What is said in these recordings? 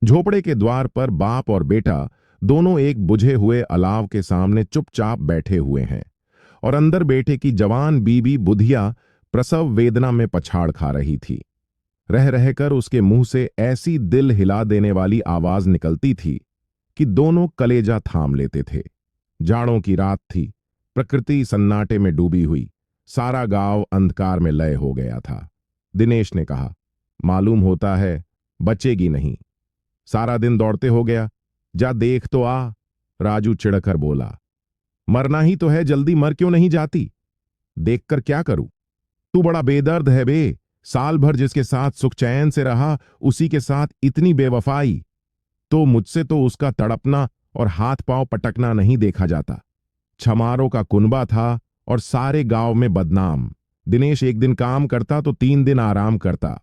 झोपड़े के द्वार पर बाप और बेटा दोनों एक बुझे हुए अलाव के सामने चुपचाप बैठे हुए हैं और अंदर बेटे की जवान बीबी बुधिया प्रसव वेदना में पछाड़ खा रही थी। रह रहकर उसके मुंह से ऐसी दिल हिला देने वाली आवाज निकलती थी कि दोनों कलेजा थाम लेते थे। जाड़ों की रात थी। प्रकृति सन्नाटे में डूबी हुई। सारा गांव अंधकार में लय हो गया था। दिनेश ने कहा, मालूम होता है बचेगी नहीं। सारा दिन दौड़ते हो गया, जा देख तो आ। राजू चिढ़कर बोला, मरना ही तो है, जल्दी मर क्यों नहीं जाती? देखकर क्या करूं? तू बड़ा बेदर्द है बे। साल भर जिसके साथ सुख चैन से रहा, उसी के साथ इतनी बेवफाई। तो मुझसे तो उसका तड़पना और हाथ पांव पटकना नहीं देखा जाता। छमारों का कुनबा था और सारे गांव में बदनाम। दिनेश एक दिन काम करता तो 3 दिन आराम करता।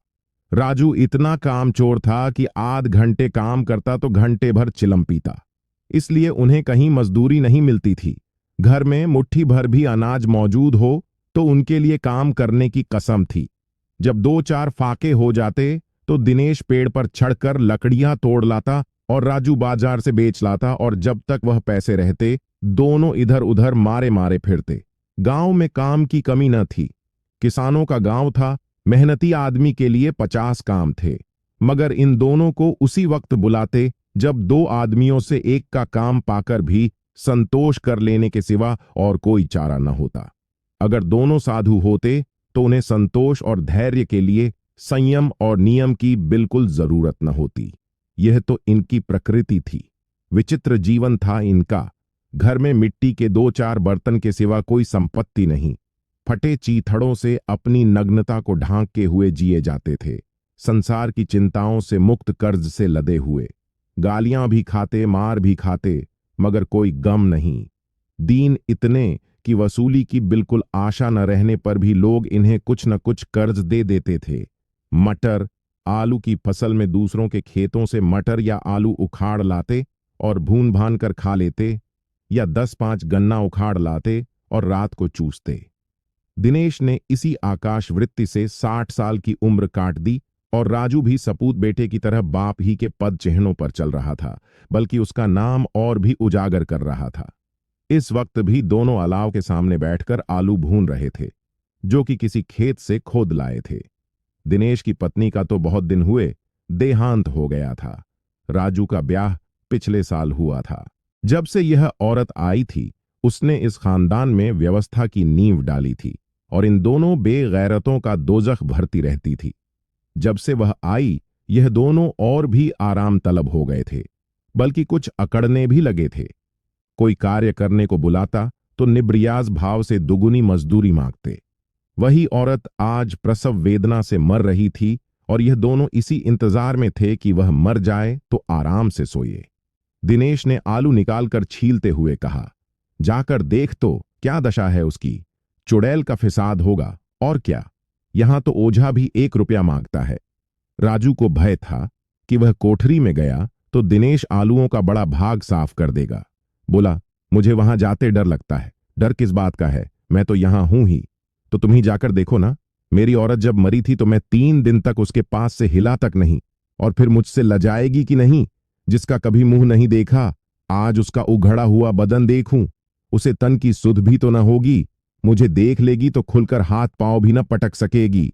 राजू इतना कामचोर था कि आध घंटे काम करता तो घंटे भर चिलम पीता। इसलिए उन्हें कहीं मजदूरी नहीं मिलती थी। घर में मुट्ठी भर भी अनाज मौजूद हो तो उनके लिए काम करने की कसम थी। जब 2-4 फाके हो जाते तो दिनेश पेड़ पर चढ़कर लकड़ियां तोड़ लाता और राजू बाजार से बेच लाता, और जब तक वह पैसे रहते दोनों इधर उधर मारे मारे फिरते। गांव में काम की कमी न थी। किसानों का गांव था। मेहनती आदमी के लिए 50 काम थे, मगर इन दोनों को उसी वक्त बुलाते जब 2 आदमियों से एक का काम पाकर भी संतोष कर लेने के सिवा और कोई चारा न होता। अगर दोनों साधु होते तो उन्हें संतोष और धैर्य के लिए संयम और नियम की बिल्कुल जरूरत न होती। यह तो इनकी प्रकृति थी। विचित्र जीवन था इनका। घर में मिट्टी के 2-4 बर्तन के सिवा कोई संपत्ति नहीं। फटे चीथड़ों से अपनी नग्नता को ढांके हुए जिए जाते थे। संसार की चिंताओं से मुक्त, कर्ज से लदे हुए। गालियां भी खाते, मार भी खाते, मगर कोई गम नहीं। दीन इतने कि वसूली की बिल्कुल आशा न रहने पर भी लोग इन्हें कुछ न कुछ कर्ज दे देते थे। मटर, आलू की फसल में दूसरों के खेतों से मटर या आलू उखाड़ लाते और भून भान कर खा लेते, या 10-5 गन्ना उखाड़ लाते और रात को चूसते। दिनेश ने इसी आकाश वृत्ति से 60 साल की उम्र काट दी और राजू भी सपूत बेटे की तरह बाप ही के पद चिन्हों पर चल रहा था, बल्कि उसका नाम और भी उजागर कर रहा था। इस वक्त भी दोनों अलाव के सामने बैठकर आलू भून रहे थे, जो कि किसी खेत से खोद लाए थे। दिनेश की पत्नी का तो बहुत दिन हुए देहांत हो गया था। राजू का ब्याह पिछले साल हुआ था। जब से यह औरत आई थी, उसने इस खानदान में व्यवस्था की नींव डाली थी और इन दोनों बेगैरतों का दोजख भरती रहती थी। जब से वह आई, यह दोनों और भी आराम तलब हो गए थे, बल्कि कुछ अकड़ने भी लगे थे। कोई कार्य करने को बुलाता तो निब्रियाज भाव से दुगुनी मजदूरी मांगते। वही औरत आज प्रसव वेदना से मर रही थी और यह दोनों इसी इंतजार में थे कि वह मर जाए तो आराम से सोए। दिनेश ने आलू निकालकर छीलते हुए कहा, जाकर देख तो क्या दशा है उसकी। चुड़ैल का फिसाद होगा और क्या। यहां तो ओझा भी 1 रुपया मांगता है। राजू को भय था कि वह कोठरी में गया तो दिनेश आलूओं का बड़ा भाग साफ कर देगा। बोला, मुझे वहां जाते डर लगता है। डर किस बात का है, मैं तो यहां हूं ही। तो तुम ही जाकर देखो ना। मेरी औरत जब मरी थी तो मैं 3 दिन तक उसके पास से हिला तक नहीं, और फिर मुझसे लजाएगी कि नहीं। जिसका कभी मुंह नहीं देखा, आज उसका उघड़ा हुआ बदन देखूं। उसे तन की सुध भी तो न होगी। मुझे देख लेगी तो खुलकर हाथ पांव भी न पटक सकेगी।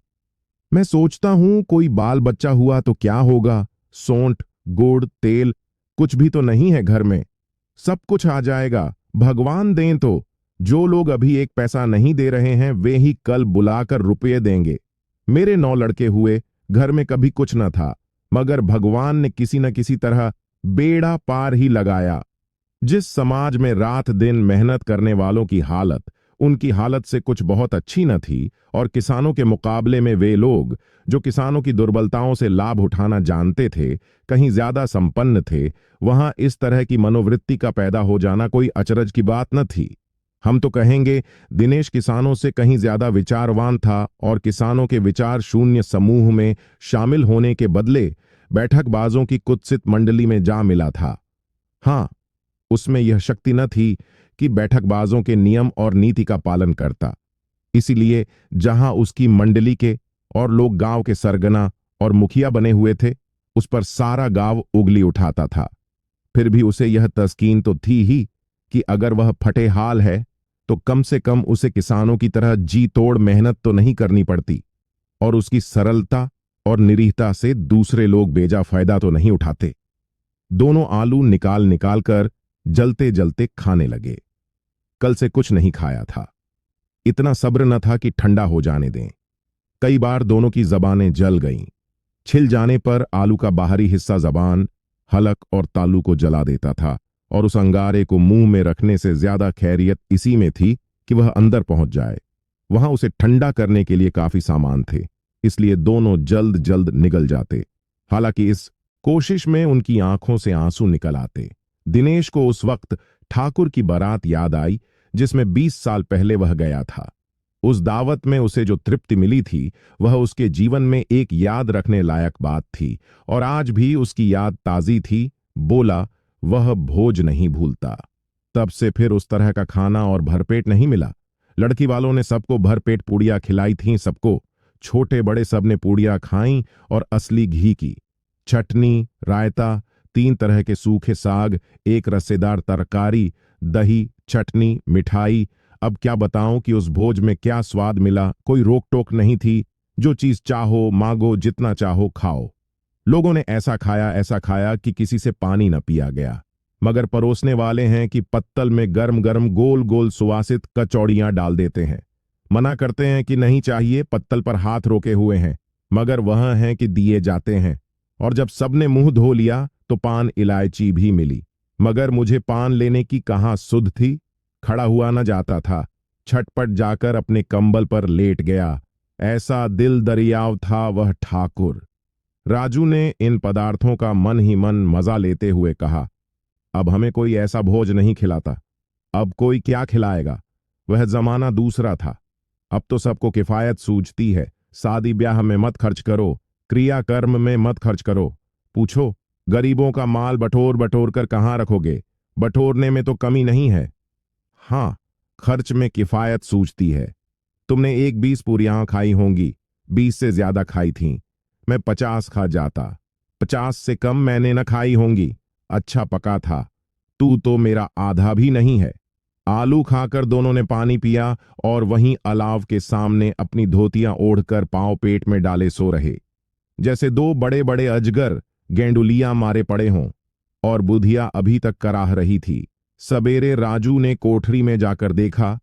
मैं सोचता हूं कोई बाल बच्चा हुआ तो क्या होगा। सोंठ, गुड़, तेल कुछ भी तो नहीं है घर में। सब कुछ आ जाएगा, भगवान दें तो। जो लोग अभी 1 पैसा नहीं दे रहे हैं, वे ही कल बुलाकर रुपये देंगे। मेरे 9 लड़के हुए, घर में कभी कुछ न था, मगर भगवान ने किसी न किसी तरह बेड़ा पार ही लगाया। जिस समाज में रात दिन मेहनत करने वालों की हालत उनकी हालत से कुछ बहुत अच्छी न थी, और किसानों के मुकाबले में वे लोग जो किसानों की दुर्बलताओं से लाभ उठाना जानते थे कहीं ज्यादा संपन्न थे, वहां इस तरह की मनोवृत्ति का पैदा हो जाना कोई अचरज की बात न थी। हम तो कहेंगे दिनेश किसानों से कहीं ज्यादा विचारवान था और किसानों के विचार शून्य समूह में शामिल होने के बदले बैठकबाजों की कुत्सित मंडली में जा मिला था। हाँ, उसमें यह शक्ति न थी कि बैठकबाजों के नियम और नीति का पालन करता। इसीलिए जहां उसकी मंडली के और लोग गांव के सरगना और मुखिया बने हुए थे, उस पर सारा गांव उंगली उठाता था। फिर भी उसे यह तस्कीन तो थी ही कि अगर वह फटे हाल है तो कम से कम उसे किसानों की तरह जी तोड़ मेहनत तो नहीं करनी पड़ती, और उसकी सरलता और निरीहता से दूसरे लोग बेजा फायदा तो नहीं उठाते। दोनों आलू निकाल निकाल कर जलते जलते खाने लगे। कल से कुछ नहीं खाया था, इतना सब्र न था कि ठंडा हो जाने दें। कई बार दोनों की जबानें जल गईं। छिल जाने पर आलू का बाहरी हिस्सा जबान, हलक और तालू को जला देता था, और उस अंगारे को मुंह में रखने से ज्यादा खैरियत इसी में थी कि वह अंदर पहुंच जाए। वहां उसे ठंडा करने के लिए काफी सामान थे, इसलिए दोनों जल्द जल्द निगल जाते। हालांकि इस कोशिश में उनकी आंखों से आंसू निकल आते। दिनेश को उस वक्त ठाकुर की बारात याद आई जिसमें 20 साल पहले वह गया था। उस दावत में उसे जो तृप्ति मिली थी वह उसके जीवन में एक याद रखने लायक बात थी, और आज भी उसकी याद ताजी थी। बोला, वह भोज नहीं भूलता। तब से फिर उस तरह का खाना और भरपेट नहीं मिला। लड़की वालों ने सबको भरपेट पूड़ियां खिलाई थीं। सबको, छोटे बड़े सब ने पूड़ियां खाईं, और असली घी की चटनी, रायता, 3 तरह के सूखे साग, एक रसेदार तरकारी, दही, चटनी, मिठाई। अब क्या बताऊं कि उस भोज में क्या स्वाद मिला। कोई रोक टोक नहीं थी, जो चीज चाहो मांगो, जितना चाहो खाओ। लोगों ने ऐसा खाया कि किसी से पानी न पिया गया। मगर परोसने वाले हैं कि पत्तल में गर्म गर्म गोल गोल सुवासित कचौड़ियां डाल देते हैं। मना करते हैं कि नहीं चाहिए, पत्तल पर हाथ रोके हुए हैं, मगर वह हैं कि दिए जाते हैं। और जब सबने मुंह धो लिया तो पान इलायची भी मिली, मगर मुझे पान लेने की कहाँ सुध थी। खड़ा हुआ न जाता था। छटपट जाकर अपने कंबल पर लेट गया। ऐसा दिल दरियाव था वह ठाकुर। राजू ने इन पदार्थों का मन ही मन मजा लेते हुए कहा, अब हमें कोई ऐसा भोज नहीं खिलाता। अब कोई क्या खिलाएगा। वह जमाना दूसरा था। अब तो सबको किफायत सूझती है। शादी ब्याह में मत खर्च करो, क्रियाकर्म में मत खर्च करो। पूछो, गरीबों का माल बटोर बटोर कर कहाँ रखोगे। बटोरने में तो कमी नहीं है, हाँ, खर्च में किफायत सूझती है। तुमने 20 पूरियां खाई होंगी, 20 से ज्यादा खाई थीं। मैं 50 खा जाता। 50 से कम मैंने न खाई होंगी। अच्छा पका था। तू तो मेरा आधा भी नहीं है। आलू खाकर दोनों ने पानी पिया, और वहीं अलाव के सामने अपनी धोतियां ओढ़कर पांव पेट में डाले सो रहे, जैसे 2 बड़े बड़े अजगर गेंडुलियां मारे पड़े हों। और बुधिया अभी तक कराह रही थी। सवेरे राजू ने कोठरी में जाकर देखा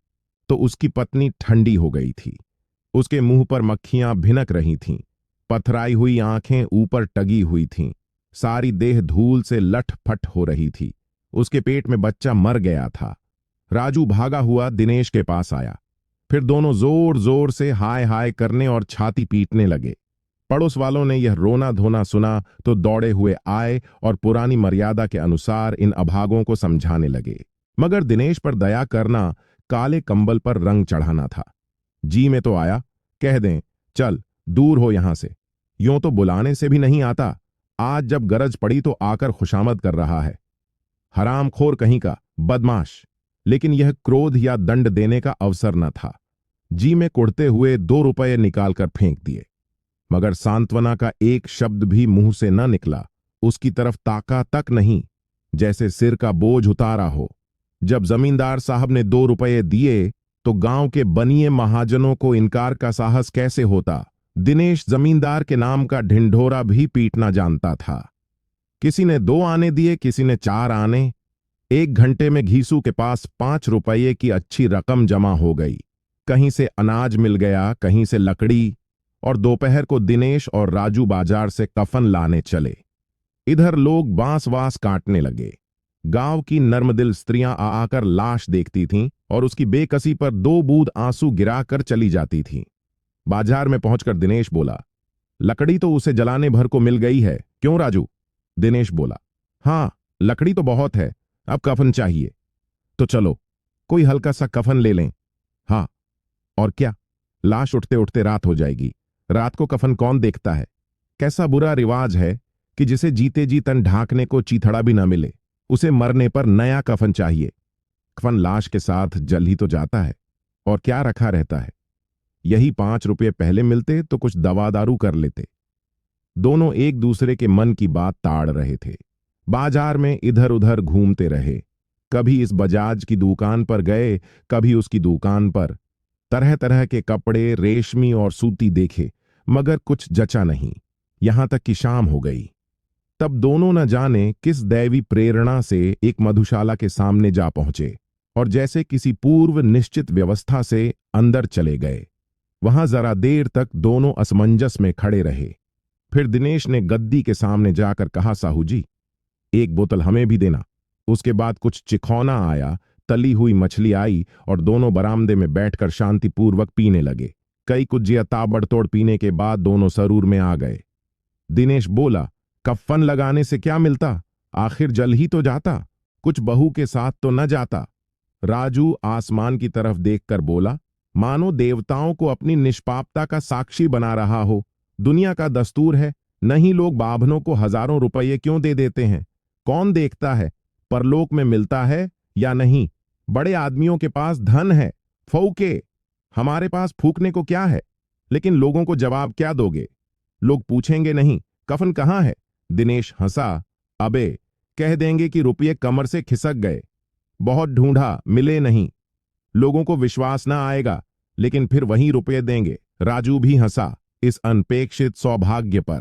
तो उसकी पत्नी ठंडी हो गई थी। उसके मुंह पर मक्खियां भिनक रही थीं। पथराई हुई आंखें ऊपर टगी हुई थीं। सारी देह धूल से लटपट हो रही थी। उसके पेट में बच्चा मर गया था। राजू भागा हुआ दिनेश के पास आया। फिर दोनों जोर जोर से हाय हाय करने और छाती पीटने लगे। पड़ोस वालों ने यह रोना धोना सुना तो दौड़े हुए आए और पुरानी मर्यादा के अनुसार इन अभागों को समझाने लगे। मगर दिनेश पर दया करना काले कंबल पर रंग चढ़ाना था। जी में तो आया, कह दें, चल दूर हो यहां से। यूं तो बुलाने से भी नहीं आता। आज जब गरज पड़ी तो आकर खुशामद कर रहा है। हरामखोर कहीं का, बदमाश। लेकिन यह क्रोध या दंड देने का अवसर न था। जी में कुढ़ते हुए 2 रुपये निकालकर फेंक दिए, मगर सांत्वना का एक शब्द भी मुंह से न निकला। उसकी तरफ ताका तक नहीं, जैसे सिर का बोझ उतारा हो। जब जमींदार साहब ने 2 रुपये दिए तो गांव के बनिए महाजनों को इनकार का साहस कैसे होता। दिनेश जमींदार के नाम का ढिंढोरा भी पीटना जानता था। किसी ने 2 आने दिए, किसी ने 4 आने। 1 घंटे में घीसू के पास 5 रुपये की अच्छी रकम जमा हो गई। कहीं से अनाज मिल गया, कहीं से लकड़ी, और दोपहर को दिनेश और राजू बाजार से कफन लाने चले। इधर लोग बांस वास काटने लगे। गांव की नर्मदिल स्त्रियां आकर लाश देखती थीं और उसकी बेकसी पर 2 बूंद आंसू गिराकर चली जाती थीं। बाजार में पहुंचकर दिनेश बोला, लकड़ी तो उसे जलाने भर को मिल गई है, क्यों राजू। दिनेश बोला, हाँ, लकड़ी तो बहुत है, अब कफन चाहिए। तो चलो कोई हल्का सा कफन ले लें। हाँ, और क्या, लाश उठते उठते रात हो जाएगी। रात को कफन कौन देखता है। कैसा बुरा रिवाज है कि जिसे जीते जी तन ढांकने को चीथड़ा भी ना मिले, उसे मरने पर नया कफन चाहिए। कफन लाश के साथ जल ही तो जाता है, और क्या रखा रहता है। यही 5 रुपये पहले मिलते तो कुछ दवा दारू कर लेते। दोनों एक दूसरे के मन की बात ताड़ रहे थे। बाजार में इधर उधर घूमते रहे, कभी इस बजाज की दुकान पर गए, कभी उसकी दुकान पर। तरह तरह के कपड़े, रेशमी और सूती देखे, मगर कुछ जचा नहीं। यहां तक कि शाम हो गई। तब दोनों न जाने किस दैवी प्रेरणा से एक मधुशाला के सामने जा पहुंचे और जैसे किसी पूर्व निश्चित व्यवस्था से अंदर चले गए। वहां जरा देर तक दोनों असमंजस में खड़े रहे। फिर दिनेश ने गद्दी के सामने जाकर कहा, साहू जी, एक बोतल हमें भी देना। उसके बाद कुछ चिखौना आया, तली हुई मछली आई और दोनों बरामदे में बैठकर शांतिपूर्वक पीने लगे। कई कुज्जिया ताबड़तोड़ पीने के बाद दोनों सरूर में आ गए। दिनेश बोला, कफ़न लगाने से क्या मिलता, आखिर जल ही तो जाता, कुछ बहू के साथ तो न जाता। राजू आसमान की तरफ देखकर बोला, मानो देवताओं को अपनी निष्पापता का साक्षी बना रहा हो। दुनिया का दस्तूर है, नहीं लोग बाभनों को हजारों रुपये क्यों दे देते हैं? कौन देखता है परलोक में मिलता है या नहीं? बड़े आदमियों के पास धन है, फौके। हमारे पास फूकने को क्या है? लेकिन लोगों को जवाब क्या दोगे? लोग पूछेंगे नहीं, कफन कहाँ है? दिनेश हंसा, अबे, कह देंगे कि रुपये कमर से खिसक गए, बहुत ढूंढा मिले नहीं। लोगों को विश्वास ना आएगा, लेकिन फिर वहीं रुपये देंगे। राजू भी हंसा इस अनपेक्षित सौभाग्य पर।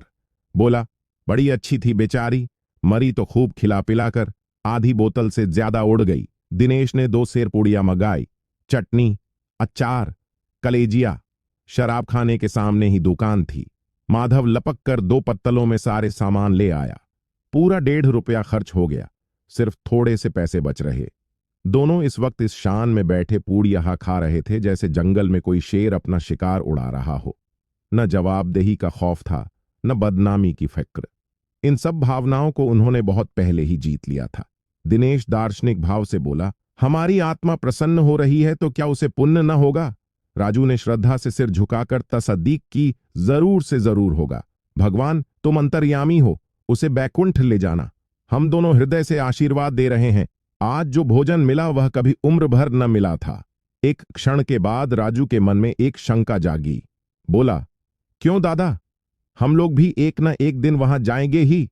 बोला, बड़ी अच्छी थी बेचारी, मरी तो खूब खिला पिलाकर, आधी बोतल से ज्यादा उड़ गई। दिनेश ने 2 सेर पूड़ियां मंगाई, चटनी, अचार, कलेजिया। शराब खाने के सामने ही दुकान थी। माधव लपक कर 2 पत्तलों में सारे सामान ले आया। पूरा 1.5 रुपया खर्च हो गया, सिर्फ थोड़े से पैसे बच रहे। दोनों इस वक्त इस शान में बैठे पूड़ियां खा रहे थे जैसे जंगल में कोई शेर अपना शिकार उड़ा रहा हो। न जवाबदेही का खौफ था, न बदनामी की फिक्र। इन सब भावनाओं को उन्होंने बहुत पहले ही जीत लिया था। दिनेश दार्शनिक भाव से बोला, हमारी आत्मा प्रसन्न हो रही है तो क्या उसे पुण्य न होगा? राजू ने श्रद्धा से सिर झुकाकर तसदीक की, जरूर से जरूर होगा। भगवान, तुम अंतर्यामी हो, उसे बैकुंठ ले जाना। हम दोनों हृदय से आशीर्वाद दे रहे हैं। आज जो भोजन मिला वह कभी उम्र भर न मिला था। एक क्षण के बाद राजू के मन में एक शंका जागी। बोला, क्यों दादा, हम लोग भी एक न एक दिन वहां जाएंगे ही?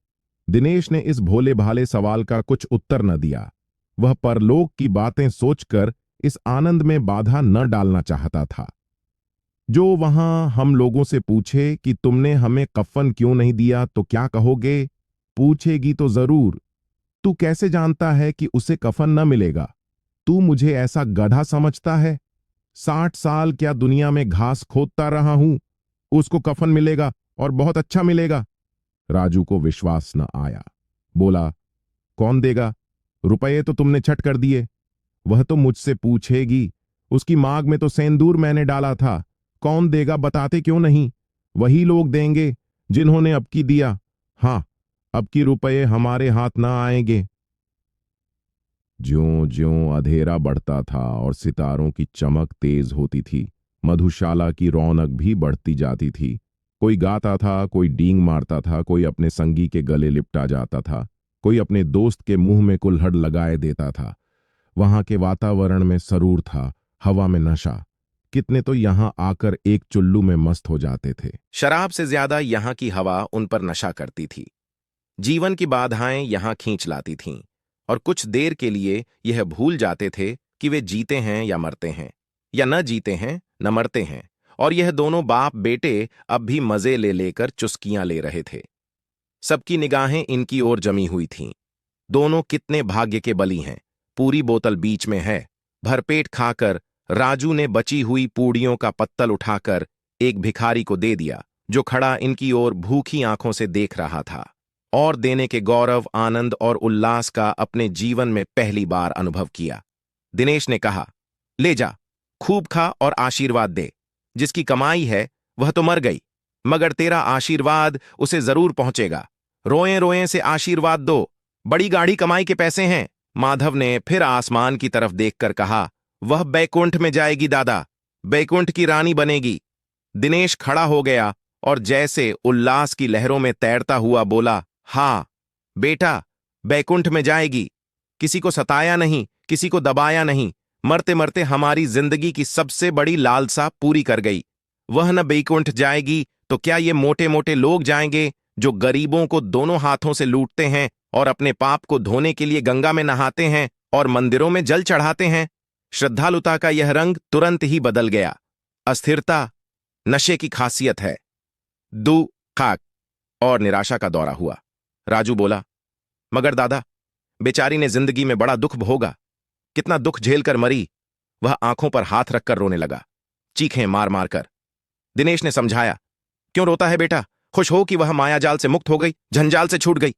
दिनेश ने इस भोले भाले सवाल का कुछ उत्तर न दिया। वह परलोक की बातें सोचकर इस आनंद में बाधा न डालना चाहता था। जो वहां हम लोगों से पूछे कि तुमने हमें कफन क्यों नहीं दिया तो क्या कहोगे? पूछेगी तो जरूर। तू कैसे जानता है कि उसे कफन न मिलेगा? तू मुझे ऐसा गधा समझता है? 60 साल क्या दुनिया में घास खोदता रहा हूं, उसको कफन मिलेगा और बहुत अच्छा मिलेगा? राजू को विश्वास न आया। बोला, कौन देगा? रुपये तो तुमने छट कर दिए। वह तो मुझसे पूछेगी, उसकी मांग में तो सेंदूर मैंने डाला था। कौन देगा बताते क्यों नहीं? वही लोग देंगे जिन्होंने अब की दिया। हाँ, अब की रुपये हमारे हाथ ना आएंगे। ज्यों ज्यों अंधेरा बढ़ता था और सितारों की चमक तेज होती थी, मधुशाला की रौनक भी बढ़ती जाती थी। कोई गाता था, कोई डींग मारता था, कोई अपने संगी के गले लिपटा जाता था, कोई अपने दोस्त के मुंह में कुल्हड़ लगाए देता था। वहां के वातावरण में सरूर था, हवा में नशा। कितने तो यहां आकर एक चुल्लू में मस्त हो जाते थे। शराब से ज्यादा यहाँ की हवा उन पर नशा करती थी। जीवन की बाधाएं यहाँ खींच लाती थीं और कुछ देर के लिए यह भूल जाते थे कि वे जीते हैं या मरते हैं, या न जीते हैं न मरते हैं। और यह दोनों बाप बेटे अब भी मजे ले लेकर चुस्कियां ले रहे थे। सबकी निगाहें इनकी ओर जमी हुई थीं। दोनों कितने भाग्य के बली हैं। पूरी बोतल बीच में है। भरपेट खाकर राजू ने बची हुई पूड़ियों का पत्तल उठाकर एक भिखारी को दे दिया, जो खड़ा इनकी ओर भूखी आंखों से देख रहा था और देने के गौरव, आनंद और उल्लास का अपने जीवन में पहली बार अनुभव किया। दिनेश ने कहा, ले जा, खूब खा और आशीर्वाद दे। जिसकी कमाई है वह तो मर गई, मगर तेरा आशीर्वाद उसे जरूर पहुंचेगा। रोए रोए से आशीर्वाद दो, बड़ी गाढ़ी कमाई के पैसे हैं। माधव ने फिर आसमान की तरफ देखकर कहा, वह बैकुंठ में जाएगी दादा, बैकुंठ की रानी बनेगी। दिनेश खड़ा हो गया और जैसे उल्लास की लहरों में तैरता हुआ बोला, हाँ बेटा, बैकुंठ में जाएगी। किसी को सताया नहीं, किसी को दबाया नहीं, मरते मरते हमारी जिंदगी की सबसे बड़ी लालसा पूरी कर गई। वह न बैकुंठ जाएगी तो क्या ये मोटे मोटे लोग जाएंगे जो गरीबों को दोनों हाथों से लूटते हैं और अपने पाप को धोने के लिए गंगा में नहाते हैं और मंदिरों में जल चढ़ाते हैं। श्रद्धालुता का यह रंग तुरंत ही बदल गया। अस्थिरता नशे की खासियत है। खाक और निराशा का दौरा हुआ। राजू बोला, मगर दादा, बेचारी ने जिंदगी में बड़ा दुख भोगा, कितना दुख झेलकर मरी। वह आंखों पर हाथ रखकर रोने लगा, चीखें मार मार कर। दिनेश ने समझाया, क्यों रोता है बेटा, खुश हो कि वह मायाजाल से मुक्त हो गई, झंझाल से छूट गई।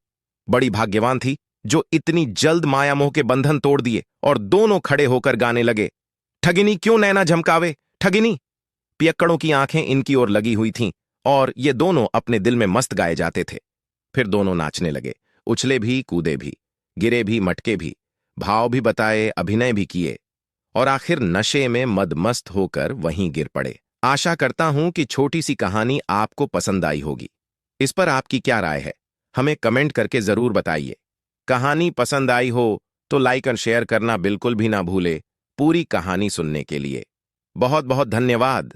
बड़ी भाग्यवान थी जो इतनी जल्द माया मोह के बंधन तोड़ दिए। और दोनों खड़े होकर गाने लगे, ठगिनी क्यों नैना झमकावे, ठगिनी। पियक्कड़ों की आंखें इनकी ओर लगी हुई थीं और ये दोनों अपने दिल में मस्त गाए जाते थे। फिर दोनों नाचने लगे, उछले भी, कूदे भी, गिरे भी, मटके भी, भाव भी बताए, अभिनय भी किए और आखिर नशे में मदमस्त होकर वहीं गिर पड़े। आशा करता हूं कि छोटी सी कहानी आपको पसंद आई होगी। इस पर आपकी क्या राय है, हमें कमेंट करके जरूर बताइए। कहानी पसंद आई हो तो लाइक और शेयर करना बिल्कुल भी ना भूले। पूरी कहानी सुनने के लिए बहुत बहुत धन्यवाद।